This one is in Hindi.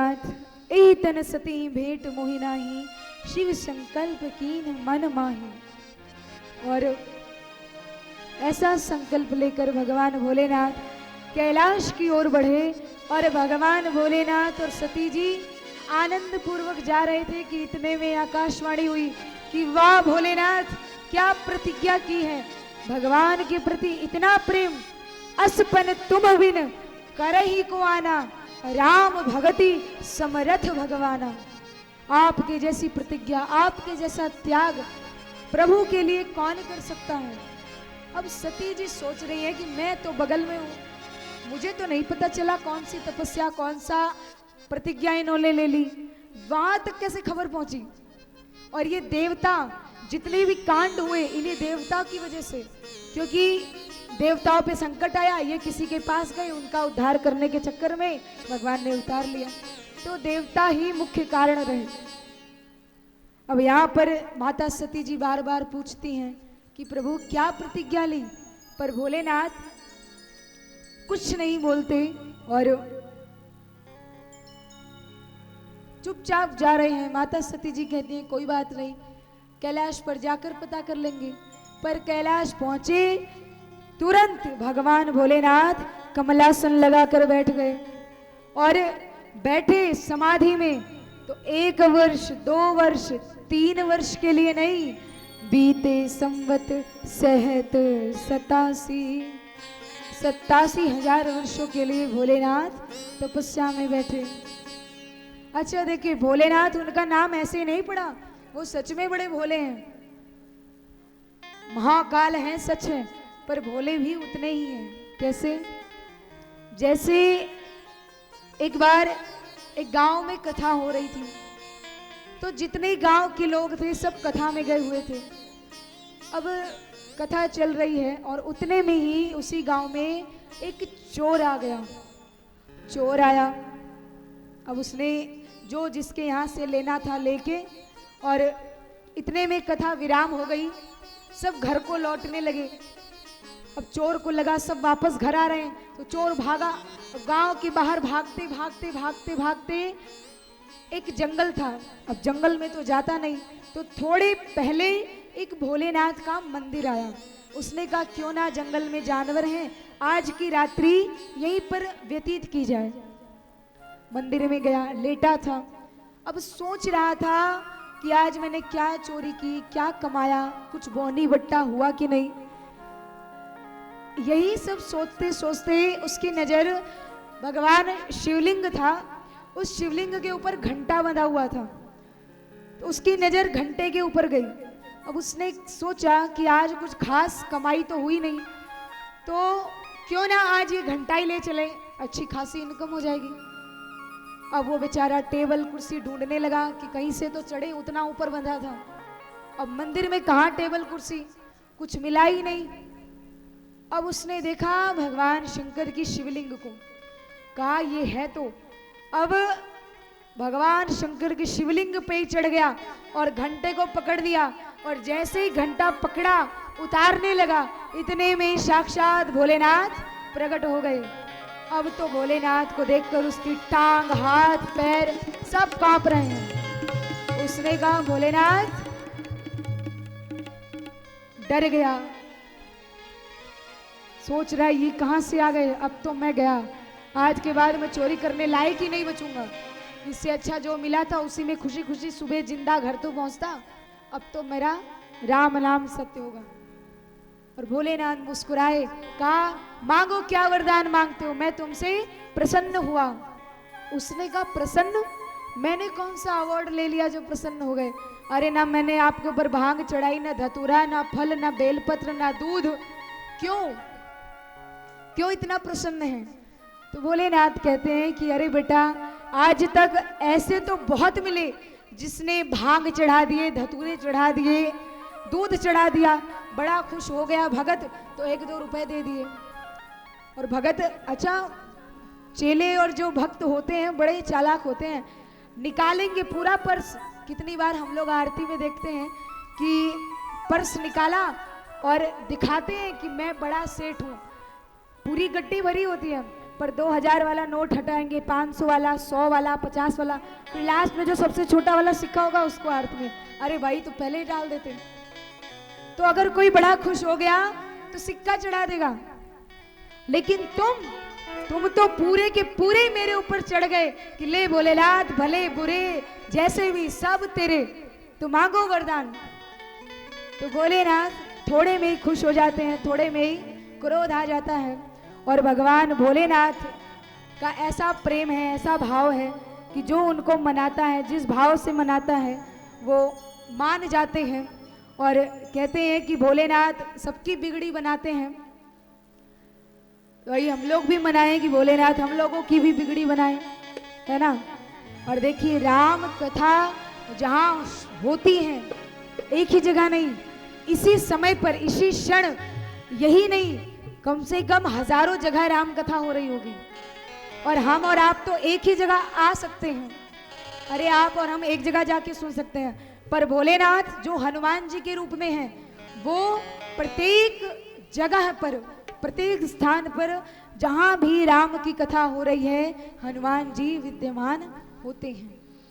भोलेनाथ एहि तन सती भेंट मोहि नाही, शिव संकल्प कीन मन माही। और ऐसा संकल्प लेकर भगवान भोलेनाथ कैलाश की ओर बढ़े और भगवान भोलेनाथ और सती जी आनंद पूर्वक जा रहे थे कि इतने में आकाशवाणी हुई कि वाह भोलेनाथ, क्या प्रतिज्ञा की है, भगवान के प्रति इतना प्रेम, असपन तुम बिन करही को आना, राम भगति समरथ भगवाना। आपके जैसी प्रतिज्ञा, आपके जैसा त्याग प्रभु के लिए कौन कर सकता है। अब सती जी सोच रही है कि मैं तो बगल में हूं, मुझे तो नहीं पता चला कौन सी तपस्या, कौन सा प्रतिज्ञा इन्होंने ले ली, वहां तक कैसे खबर पहुंची। और ये देवता, जितने भी कांड हुए इन्हीं देवता की वजह से, क्योंकि देवताओं पे संकट आया, ये किसी के पास गए, उनका उद्धार करने के चक्कर में भगवान ने उतार लिया, तो देवता ही मुख्य कारण रहे। अब यहाँ पर माता सती जी बार बार पूछती हैं कि प्रभु क्या प्रतिज्ञा ली, पर भोलेनाथ कुछ नहीं बोलते और चुपचाप जा रहे हैं। माता सती जी कहती हैं कोई बात नहीं, कैलाश पर जाकर पता कर लेंगे। पर कैलाश पहुंचे, तुरंत भगवान भोलेनाथ कमलासन लगाकर बैठ गए और बैठे समाधि में। तो 1 वर्ष 2 वर्ष 3 वर्ष के लिए नहीं, बीते संवत सहत 87,000 वर्षों के लिए भोलेनाथ तपस्या में बैठे। अच्छा देखिए, भोलेनाथ उनका नाम ऐसे नहीं पड़ा, वो सच में बड़े भोले हैं, महाकाल हैं, सच है, पर भोले भी उतने ही हैं। कैसे? जैसे एक बार एक गांव में कथा हो रही थी, तो जितने गांव के लोग थे सब कथा में गए हुए थे। अब कथा चल रही है और उतने में ही उसी गांव में एक चोर आ गया। चोर आया, अब उसने जो जिसके यहाँ से लेना था लेके, और इतने में कथा विराम हो गई, सब घर को लौटने लगे। अब चोर को लगा सब वापस घर आ रहे हैं, तो चोर भागा। गांव के बाहर भागते भागते भागते भागते एक जंगल था। अब जंगल में तो जाता नहीं, तो थोड़े पहले एक भोलेनाथ का मंदिर आया। उसने कहा क्यों ना जंगल में जानवर हैं, आज की रात्रि यहीं पर व्यतीत की जाए। मंदिर में गया, लेटा था, अब सोच रहा था कि आज मैंने क्या चोरी की, क्या कमाया, कुछ बोनी बट्टा हुआ कि नहीं। यही सब सोचते सोचते उसकी नजर भगवान शिवलिंग था, उस शिवलिंग के ऊपर घंटा बंधा हुआ था, तो उसकी नजर घंटे के ऊपर गई। अब उसने सोचा कि आज कुछ खास कमाई तो हुई नहीं, तो क्यों ना आज ये घंटा ही ले चले, अच्छी खासी इनकम हो जाएगी। अब वो बेचारा टेबल कुर्सी ढूंढने लगा कि कहीं से तो चढ़े, उतना ऊपर बंधा था। अब मंदिर में कहाँ टेबल कुर्सी, कुछ मिला ही नहीं। अब उसने देखा भगवान शंकर की शिवलिंग को, कहा ये है तो। अब भगवान शंकर की शिवलिंग पे ही चढ़ गया और घंटे को पकड़ लिया, और जैसे ही घंटा पकड़ा उतारने लगा, इतने में साक्षात भोलेनाथ प्रकट हो गए। अब तो भोलेनाथ को देखकर उसकी टांग, हाथ, पैर सब कांप रहे हैं। उसने कहा भोलेनाथ, डर गया, सोच रहा है ये कहां से आ गए, अब तो मैं गया, आज के बाद मैं चोरी करने लायक ही नहीं बचूंगा। इससे अच्छा जो मिला था उसी में खुशी खुशी सुबह जिंदा घर तो पहुंचता, अब तो मेरा राम नाम सत्य होगा। और भोलेनाथ मुस्कुराए, कहा मांगो क्या वरदान मांगते हो, मैं तुमसे प्रसन्न हुआ। उसने कहा प्रसन्न? मैंने कौन सा अवार्ड ले लिया जो प्रसन्न हो गए? अरे ना मैंने आपके ऊपर भांग चढ़ाई, ना धतूरा, ना फल, ना बेलपत्र, ना दूध, क्यों इतना प्रसन्न है? तो भोलेनाथ कहते हैं कि अरे बेटा, आज तक ऐसे तो बहुत मिले जिसने भांग चढ़ा दिए, धतूरे चढ़ा दिए, दूध चढ़ा दिया, बड़ा खुश हो गया भगत, तो 1-2 रुपए दे दिए। और भगत, अच्छा चेले और जो भक्त होते हैं बड़े चालाक होते हैं, निकालेंगे पूरा पर्स। कितनी बार हम लोग आरती में देखते हैं कि पर्स निकाला और दिखाते हैं कि मैं बड़ा सेठ हूँ, पूरी गड्डी भरी होती है, पर 2000 वाला नोट हटाएंगे, 500 वाला, 100 वाला, 50 वाला, फिर लास्ट में जो सबसे छोटा वाला सिक्का होगा उसको अर्थ में, अरे भाई तो पहले ही डाल देते। तो अगर कोई बड़ा खुश हो गया तो सिक्का चढ़ा देगा, लेकिन तुम तो पूरे के पूरे मेरे ऊपर चढ़ गए कि ले भोलेनाथ भले बुरे जैसे भी सब तेरे, तो मांगो वरदान। तो भोलेनाथ थोड़े में ही खुश हो जाते हैं, थोड़े में ही क्रोध आ जाता है। और भगवान भोलेनाथ का ऐसा प्रेम है, ऐसा भाव है कि जो उनको मनाता है, जिस भाव से मनाता है वो मान जाते हैं। और कहते हैं कि भोलेनाथ सबकी बिगड़ी बनाते हैं, तो वही हम लोग भी मनाएं कि भोलेनाथ हम लोगों की भी बिगड़ी बनाए, है ना। और देखिए राम कथा जहाँ होती है, एक ही जगह नहीं, इसी समय पर, इसी क्षण, यही नहीं कम से कम हजारों जगह राम कथा हो रही होगी। और हम और आप तो एक ही जगह आ सकते हैं, अरे आप और हम एक जगह जाके सुन सकते हैं, पर भोलेनाथ जो हनुमान जी के रूप में हैं, वो प्रत्येक जगह पर, प्रत्येक स्थान पर जहां भी राम की कथा हो रही है, हनुमान जी विद्यमान होते हैं।